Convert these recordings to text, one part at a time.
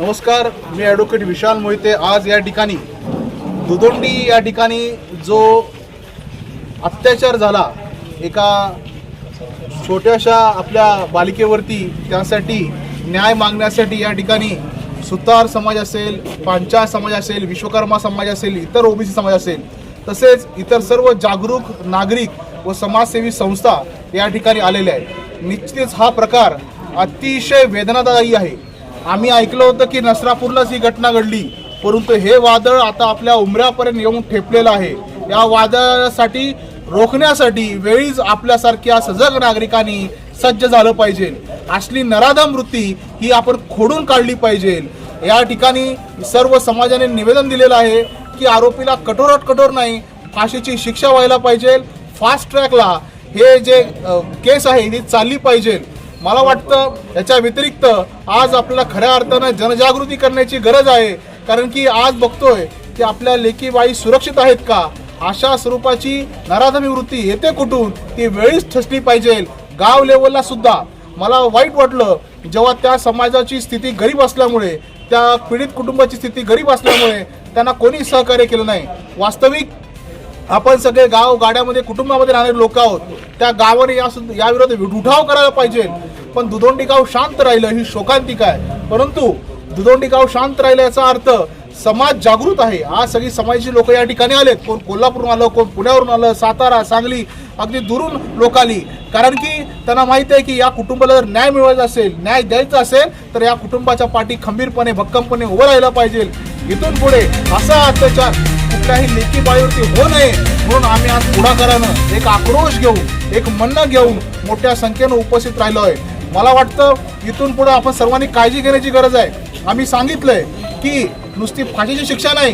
नमस्कार, मी ॲडव्होकेट विशाल मोहिते। आज या ठिकाणी दुधोंडी या ठिकाणी जो अत्याचार झाला एका छोट्याशा आपल्या बालिकेवरती, त्यासाठी न्याय मागण्यासाठी या ठिकाणी सुतार समाज असेल, पांचाळ समाज असेल, विश्वकर्मा समाज असेल, इतर ओबीसी समाज असेल, तसेच इतर सर्व जागरूक नागरिक व समाजसेवी संस्था या ठिकाणी आलेल्या आहेत। निश्चितच हा प्रकार अतिशय वेदनादायी आहे। आम्ही ऐकलं होतं की नसरापूरलाच ही घटना घडली, परंतु हे वादळ आता आपल्या उमऱ्यापर्यंत येऊन ठेपलेलं आहे। या वादळासाठी रोखण्यासाठी वेळीच आपल्यासारख्या सजग नागरिकांनी सज्ज झालं पाहिजे। असली नराधम वृत्ती ही आपण खोडून काढली पाहिजे। या ठिकाणी सर्व समाजाने निवेदन दिलेलं आहे की आरोपीला कठोरात कठोर नाही, फाशीची शिक्षा व्हायला पाहिजे। फास्ट ट्रॅकला हे जे केस आहे ती चालली पाहिजे। मला वाटतं याच्या व्यतिरिक्त आज आपल्याला खऱ्या अर्थानं जनजागृती करण्याची गरज आहे, कारण की आज बघतोय की आपल्या लेकीबाई सुरक्षित आहेत का, अशा स्वरूपाची नराधमी वृत्ती येते कुठून ती वेळीच ठसली पाहिजे। गाव लेवलला सुद्धा मला वाईट वाटलं जेव्हा त्या समाजाची स्थिती गरीब असल्यामुळे, त्या पीडित कुटुंबाची स्थिती गरीब असल्यामुळे त्यांना कोणी सहकार्य केलं नाही। वास्तविक आपण सगळे गाव गाड्यामध्ये कुटुंबामध्ये राहणारे लोक आहोत, त्या गावाने या विरोधात उठाव करायला पाहिजे। पण दुधोंडी गाव शांत राहिलं ही शोकांतिका आहे, परंतु दुधोंडी गाव शांत राहिलं याचा अर्थ समाज जागृत आहे। आज सगळी समाजाची लोक या ठिकाणी आलेत, कोण कोल्हापूरहून आलं, कोण पुण्यावरून आलं, सातारा, सांगली, अगदी दुरून लोक आली, कारण की त्यांना माहिती आहे की या कुटुंबाला जर न्याय मिळवायचा असेल, न्याय द्यायचा असेल तर या कुटुंबाच्या पाठी खंबीरपणे भक्कमपणे उभं राहिलं पाहिजे। इथून पुढे असा अत्याचार कुठल्याही लेकी बाळीवरती होऊ नये म्हणून आम्ही आज पुढाकारानं एक आक्रोश घेऊन, एक म्हणणं घेऊन मोठ्या संख्येनं उपस्थित राहिलो आहे। मला वाटतं इथून पुढे आपण सर्वांनी काळजी घेण्याची गरज आहे। आम्ही सांगितलंय की नुसती फाशीची शिक्षा नाही,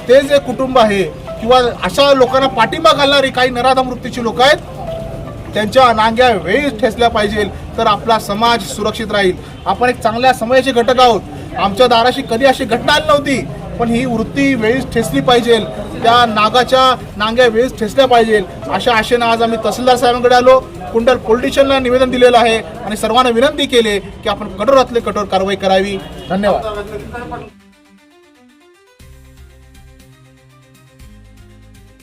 ते जे कुटुंब आहे किंवा अशा लोकांना पाठिंबा घालणारी काही नराधम वृत्तीची लोक आहेत त्यांच्या नांग्या वेळीच ठेचल्या पाहिजे, तर आपला समाज सुरक्षित राहील। आपण एक चांगल्या समाजाचे घटक आहोत, आमच्या दाराशी कधी अशी घटना आली नव्हती, पण ही वृत्ती वेळीच ठेचली पाहिजे, त्या नागाच्या नांग्या वेळीच ठेचल्या पाहिजे। अशा आशेनं आज आम्ही तहसीलदार साहेबांकडे आलो, कुंडल पोलीस स्टेशनला निवेदन दिलेलं आहे आणि सर्वांना विनंती केली की आपण कठोरातली कठोर कारवाई करावी। धन्यवाद।